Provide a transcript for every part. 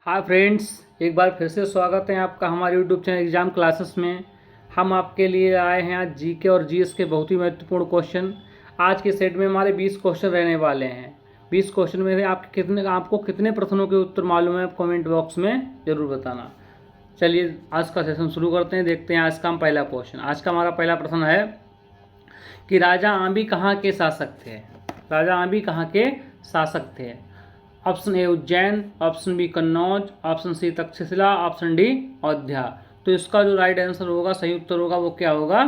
Hi friends, एक बार फिर से स्वागत है आपका हमारे यूट्यूब चैनल एग्जाम क्लासेस में। हम आपके लिए आए हैं आज जीके और जीएस के बहुत ही महत्वपूर्ण क्वेश्चन। आज के सेट में हमारे 20 क्वेश्चन रहने वाले हैं। 20 क्वेश्चन में से आपको कितने प्रश्नों के उत्तर मालूम है, कमेंट बॉक्स में ज़रूर बताना। चलिए आज का सेशन शुरू करते हैं। देखते हैं आज का हम पहला क्वेश्चन। आज का हमारा पहला प्रश्न है कि राजा आंबी कहाँ के शासक थे। राजा आंबी कहाँ के शासक थे। Option A Ujjain, option B Kannauj, option C Takshashila, option D Ayodhya. तो इसका जो राइट आंसर होगा, सही उत्तर होगा, वो क्या होगा,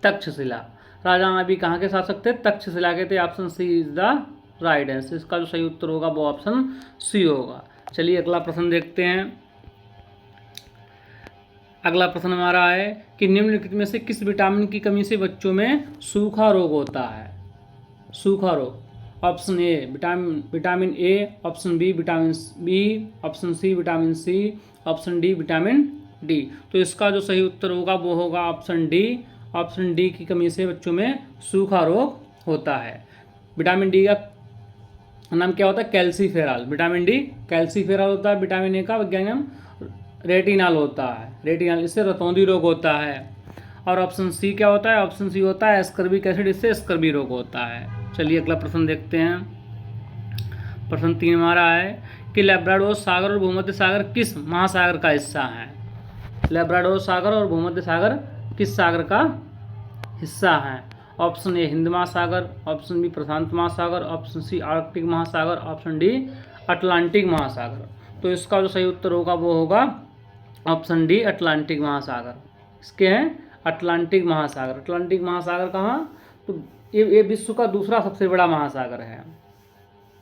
तक्षशिला। राजा आंबी कहाँ के शासक थे, तक्षशिला के थे। Option C is the right answer. इसका जो सही उत्तर होगा वो ऑप्शन सी होगा। चलिए अगला प्रश्न देखते हैं। अगला प्रश्न हमारा है कि निम्नलिखित में से किस विटामिन की कमी से बच्चों में सूखा रोग होता है। सूखा रोग। Option A vitamin A, option B vitamin B, option C vitamin C, option D vitamin D. तो इसका जो सही उत्तर होगा वो होगा ऑप्शन डी। ऑप्शन डी की कमी से बच्चों में सूखा रोग होता है। विटामिन डी का नाम क्या होता है, कैल्सीफेरॉल। विटामिन डी कैल्सीफेरॉल होता है। विटामिन ए का वैज्ञानिक नाम रेटिनॉल होता है। रेटिनॉल, इससे रतौंधी रोग होता है। और ऑप्शन सी क्या होता है, ऑप्शन सी होता है एस्कर्बिक एसिड, इससे स्कर्वी रोग होता है। चलिए अगला प्रश्न देखते हैं। प्रश्न 3 हमारा है कि लैब्राडोर सागर और भूमध्य सागर किस महासागर का हिस्सा है। लैब्राडोर सागर और भूमध्य सागर किस सागर का हिस्सा है। ऑप्शन ए हिंद महासागर, ऑप्शन बी प्रशांत महासागर, ऑप्शन सी आर्कटिक महासागर, ऑप्शन डी अटलांटिक महासागर। तो इसका जो सही उत्तर होगा वो होगा ऑप्शन डी अटलांटिक महासागर। इसके हैं अटलांटिक महासागर। अटलांटिक महासागर कहाँ, तो ये विश्व का दूसरा सबसे बड़ा महासागर है।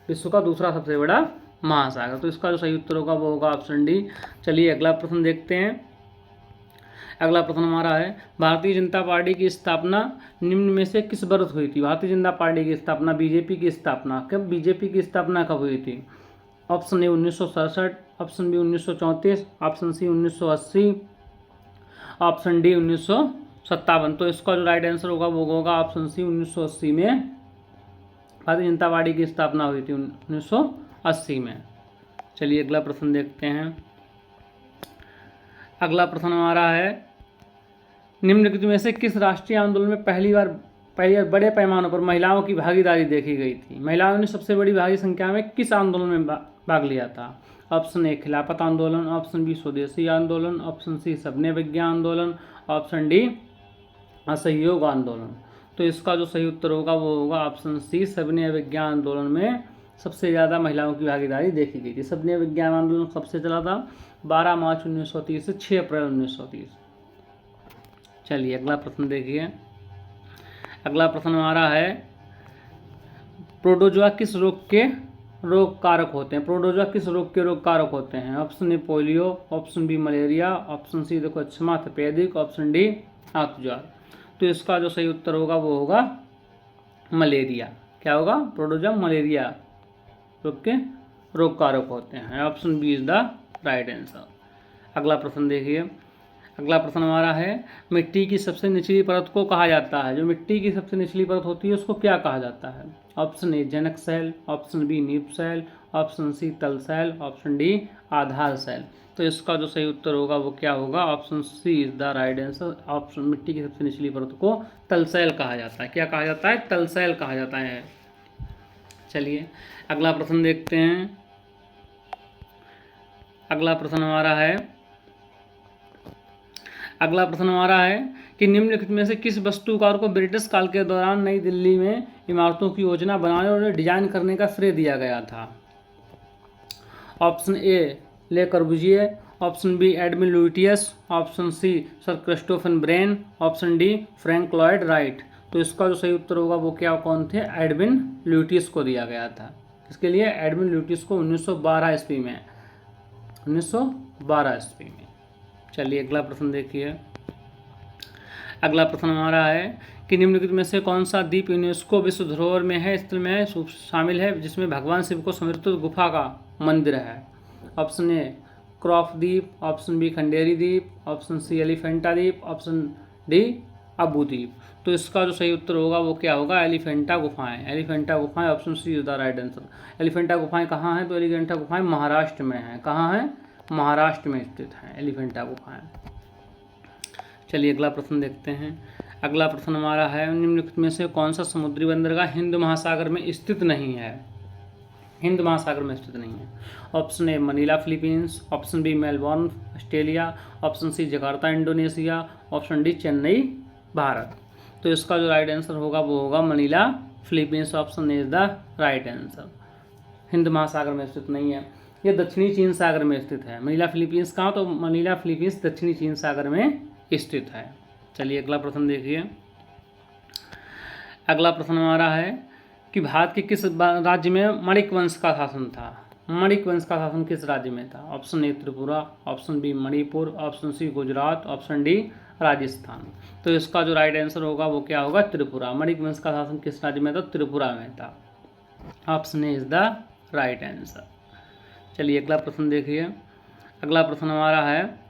विश्व का दूसरा सबसे बड़ा महासागर। तो इसका जो सही उत्तर होगा वो होगा ऑप्शन डी। चलिए अगला प्रश्न देखते हैं। अगला प्रश्न हमारा है भारतीय जनता पार्टी की स्थापना निम्न में से किस वर्ष हुई थी। भारतीय जनता पार्टी की स्थापना, बीजेपी की स्थापना कब, बीजेपी की स्थापना कब हुई थी। Option A 1967, option B 1934, option C 1980, option D 1957। तो इसका जो राइट आंसर होगा वो होगा ऑप्शन सी 1980 में भारतीय जनता पार्टी की स्थापना हुई थी 1980 में। चलिए अगला प्रश्न देखते हैं। अगला प्रश्न हमारा है निम्नलिखित में से किस राष्ट्रीय आंदोलन में पहली बार बड़े पैमाने पर महिलाओं की भागीदारी देखी गई थी। महिलाओं ने सबसे बड़ी भारी संख्या में किस आंदोलन में भाग लिया था। ऑप्शन ए खिलाफत आंदोलन, ऑप्शन बी स्वदेशी आंदोलन, ऑप्शन सी सबने विज्ञान आंदोलन, ऑप्शन डी असहयोग आंदोलन। तो इसका जो सही उत्तर होगा वो होगा ऑप्शन सी सबने विज्ञान आंदोलन में सबसे ज़्यादा महिलाओं की भागीदारी देखी गई थी। सबने विज्ञान आंदोलन कब से चला था, 12 मार्च 1930 से 6 अप्रैल 1930। चलिए अगला प्रश्न देखिए। अगला प्रश्न हमारा है प्रोटोजोआ किस रोग के रोग कारक होते हैं। प्रोटोजोआ किस रोग के रोग कारक होते हैं। Option A polio, option B malaria, option C देखो अक्षमा तपेदिक, ऑप्शन डी आंतुज्वार। तो इसका जो सही उत्तर होगा वो होगा मलेरिया। क्या होगा, प्रोटोजोआ मलेरिया रोग के रोग कारक होते हैं। Option B is the right answer. अगला प्रश्न देखिए। अगला प्रश्न हमारा है मिट्टी की सबसे निचली परत को कहा जाता है। जो मिट्टी की सबसे निचली परत होती है उसको क्या कहा जाता है। ऑप्शन ए जनक सेल, ऑप्शन बी नींव सेल, ऑप्शन सी तल सेल, ऑप्शन डी आधार सेल। तो इसका जो सही उत्तर होगा वो क्या होगा, option C is the right answer. Option मिट्टी की सबसे निचली परत को तल सेल कहा जाता है। क्या कहा जाता है, तल सेल कहा जाता है। चलिए अगला प्रश्न देखते हैं। अगला प्रश्न हमारा है कि निम्नलिखित में से किस वस्तुकार को ब्रिटिश काल के दौरान नई दिल्ली में इमारतों की योजना बनाने और डिजाइन करने का श्रेय दिया गया था। Option A Le Corbusier, option B Edwin Lutyens, option C sir Christopher Wren, option D Frank Lloyd Wright. तो इसका जो सही उत्तर होगा वो क्या, कौन थे, एडमिन लुटियस को दिया गया था। इसके लिए एडमिन लुटियस को 1912 ईस्वी में 1912 ईस्वी में। चलिए अगला प्रश्न देखिए। अगला प्रश्न हमारा है कि निम्नलिखित में से कौन सा द्वीप यूनेस्को विश्व धरोहर में है स्थल में शामिल है जिसमें भगवान शिव को समर्पित गुफा का मंदिर है। ऑप्शन ए क्रॉफ द्वीप, ऑप्शन बी खंडेरी द्वीप, ऑप्शन सी एलिफेंटा द्वीप, ऑप्शन डी अबू द्वीप। तो इसका जो सही उत्तर होगा वो क्या होगा, एलिफेंटा गुफाएं। एलिफेंटा गुफाएं, option C is the right answer. Elephanta गुफाएं कहाँ हैं, तो एलिफेंटा गुफाएं महाराष्ट्र में हैं। कहाँ हैं, महाराष्ट्र में स्थित हैं एलिफेंटा गुफाएं। चलिए अगला प्रश्न देखते हैं। अगला प्रश्न हमारा है, निम्नलिखित में से कौन सा समुद्री बंदरगाह हिंद महासागर में स्थित नहीं है, हिंद महासागर में स्थित नहीं है। Option A Manila Philippines, option B Melbourne Australia, option C Jakarta Indonesia, option D Chennai Bharat. तो इसका जो राइट आंसर होगा वो होगा Manila Philippines. Option A is the right answer. हिंद महासागर में स्थित नहीं है, ये दक्षिणी चीन सागर में स्थित है। मनीला फिलीपींस कहाँ, तो मनीला फिलीपींस दक्षिणी चीन सागर में स्थित है। चलिए अगला प्रश्न देखिए। अगला प्रश्न हमारा है कि भारत के किस राज्य में मणिक वंश का शासन था। मणिक वंश का शासन किस राज्य में था। Option A Tripura, option B Manipur, option C Gujarat, option D Rajasthan. तो इसका जो राइट आंसर होगा वो क्या होगा, त्रिपुरा। मणिक वंश का शासन किस राज्य में था, त्रिपुरा में था। Option A is the right answer. चलिए अगला प्रश्न देखिए। अगला प्रश्न हमारा है,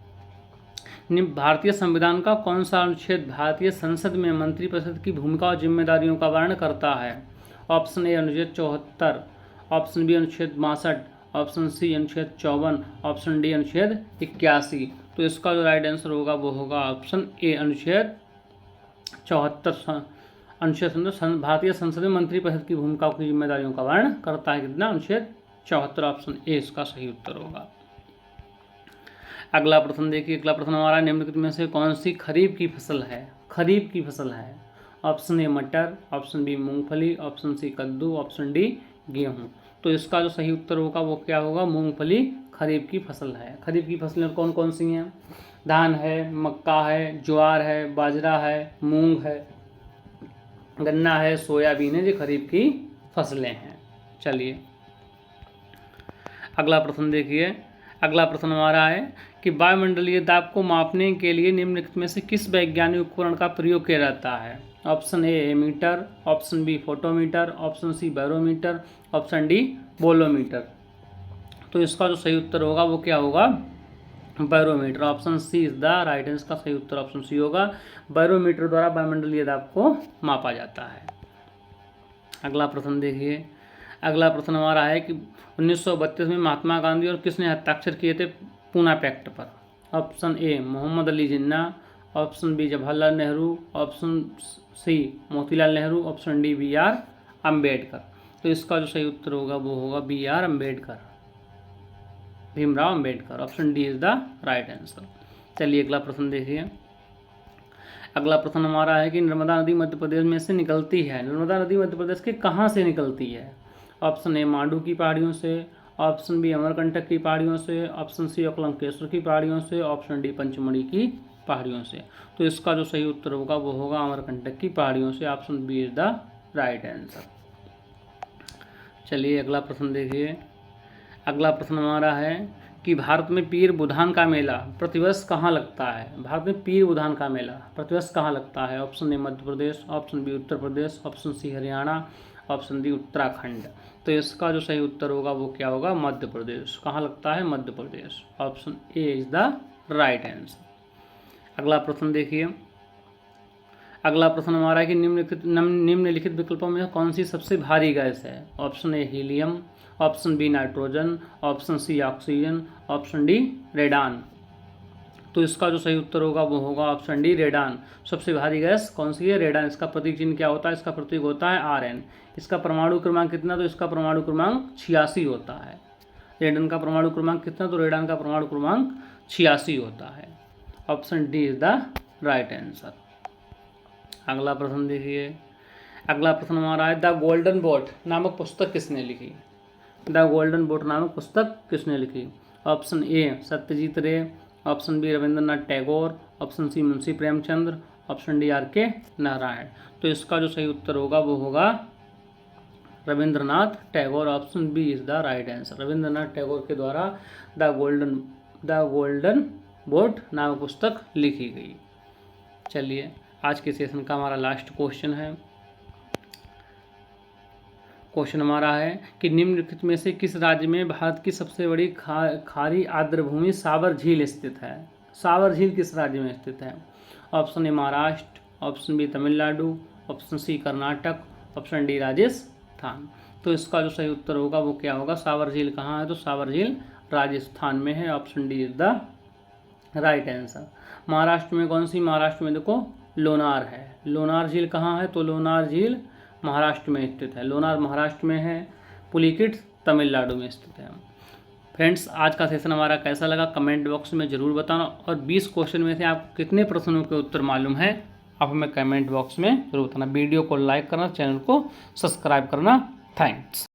भारतीय संविधान का कौन सा अनुच्छेद भारतीय संसद में मंत्रिपरिषद की भूमिका और जिम्मेदारियों का वर्णन करता है। ऑप्शन ए अनुच्छेद 74, ऑप्शन बी अनुच्छेद 62, ऑप्शन सी अनुच्छेद 54, ऑप्शन डी अनुच्छेद 81। तो इसका जो राइट आंसर होगा वो होगा ऑप्शन ए अनुच्छेद 74। अनुच्छेद भारतीय संसद में मंत्रिपरिषद की भूमिका की जिम्मेदारियों का वर्णन करता है। कितना, अनुच्छेद 74। ऑप्शन ए इसका सही उत्तर होगा। अगला प्रश्न देखिए। अगला प्रश्न हमारा, निम्नलिखित में से कौन सी खरीफ की फसल है, खरीफ की फसल है। ऑप्शन ए मटर, ऑप्शन बी मूंगफली, ऑप्शन सी कद्दू, ऑप्शन डी गेहूँ। तो इसका जो सही उत्तर होगा वो क्या होगा, मूंगफली खरीफ की फसल है। खरीफ की फसलें कौन कौन सी हैं, धान है, मक्का है, ज्वार है, बाजरा है, मूंग है, गन्ना है, सोयाबीन है, ये खरीफ की फसलें हैं। चलिए अगला प्रश्न देखिए। अगला प्रश्न हमारा है कि वायुमंडलीय दाब को मापने के लिए निम्नलिखित में से किस वैज्ञानिक उपकरण का प्रयोग किया जाता है। Option A ammeter, option B photometer, option C barometer, option D bolometer. तो इसका जो सही उत्तर होगा वो क्या होगा, barometer. Option C is the right answer. का सही उत्तर ऑप्शन सी होगा। बैरोमीटर द्वारा वायुमंडलीय दाब को मापा जाता है। अगला प्रश्न देखिए। अगला प्रश्न हमारा है कि 1932 में महात्मा गांधी और किसने हस्ताक्षर किए थे पूना पैक्ट पर। Option A Mohammad Ali Jinnah, option B Jawaharlal Nehru, option C Motilal Nehru, option D B R Ambedkar. तो इसका जो सही उत्तर होगा वो होगा B R Ambedkar, Bhimrao Ambedkar. Option D is the right answer. चलिए अगला प्रश्न देखिए। अगला प्रश्न हमारा है कि नर्मदा नदी मध्य प्रदेश में से निकलती है। नर्मदा नदी मध्य प्रदेश के कहाँ से निकलती है। ऑप्शन ए मांडू की पहाड़ियों से, ऑप्शन बी अमरकंटक की पहाड़ियों से, ऑप्शन सी अकलंकेश्वर की पहाड़ियों से, ऑप्शन डी पंचमढ़ी की पहाड़ियों से। तो इसका जो सही उत्तर होगा वो होगा अमरकंटक की पहाड़ियों से। Option B is the right answer. चलिए अगला प्रश्न देखिए। अगला प्रश्न हमारा है कि भारत में पीर बुधान का मेला प्रतिवर्ष कहाँ लगता है। भारत में पीर बुधान का मेला प्रतिवर्ष कहाँ लगता है। Option A Madhya Pradesh, option B Uttar Pradesh, option C Haryana, option D Uttarakhand. तो इसका जो सही उत्तर होगा वो क्या होगा, मध्य प्रदेश। कहाँ लगता है, Madhya Pradesh. Option A is the right answer. अगला प्रश्न देखिए। अगला प्रश्न हमारा है कि निम्नलिखित विकल्पों में कौन सी सबसे भारी गैस है। Option A helium, option B nitrogen, option C oxygen, option D radon. तो इसका जो सही उत्तर होगा वो होगा ऑप्शन डी रेडान। सबसे भारी गैस कौन सी है, रेडान। इसका प्रतीक चिन्ह क्या होता है, इसका प्रतीक होता है Rn। इसका परमाणु क्रमांक कितना, तो इसका परमाणु क्रमांक 86 होता है। रेडान का परमाणु क्रमांक कितना, तो रेडान का परमाणु क्रमांक 86 होता है। Option D is the right answer. अगला प्रश्न देखिए। अगला प्रश्न हमारा है द गोल्डन बोट नामक पुस्तक किसने लिखी। द गोल्डन बोट नामक पुस्तक किसने लिखी। Option A Satyajit Ray, option B Rabindranath Tagore, option C Munshi Premchandra, option D R K. Narayan. तो इसका जो सही उत्तर होगा वो होगा Rabindranath Tagore. Option B is the right answer. Rabindranath Tagore के द्वारा द गोल्डन बोट नामक पुस्तक लिखी गई। चलिए आज के सेशन का हमारा लास्ट क्वेश्चन है। क्वेश्चन हमारा है कि निम्नलिखित में से किस राज्य में भारत की सबसे बड़ी खारी आर्द्रभूमि सावर झील स्थित है। सावर झील किस राज्य में स्थित है। Option A Maharashtra, option B Tamil Nadu, option C Karnataka, option D Rajasthan. तो इसका जो सही उत्तर होगा वो क्या होगा, सावर झील कहाँ है, तो सावर झील राजस्थान में है। Option D is the right answer. Maharashtra में कौन सी, महाराष्ट्र में देखो लोनार है। लोनार झील कहाँ है, तो लोनार झील महाराष्ट्र में स्थित है। लोनार महाराष्ट्र में है, पुलिकिट तमिलनाडु में स्थित है। फ्रेंड्स, आज का सेशन हमारा कैसा लगा कमेंट बॉक्स में ज़रूर बताना, और 20 क्वेश्चन में से आपको कितने प्रश्नों के उत्तर मालूम है आप हमें कमेंट बॉक्स में ज़रूर बताना। वीडियो को लाइक करना, चैनल को सब्सक्राइब करना। थैंक्स।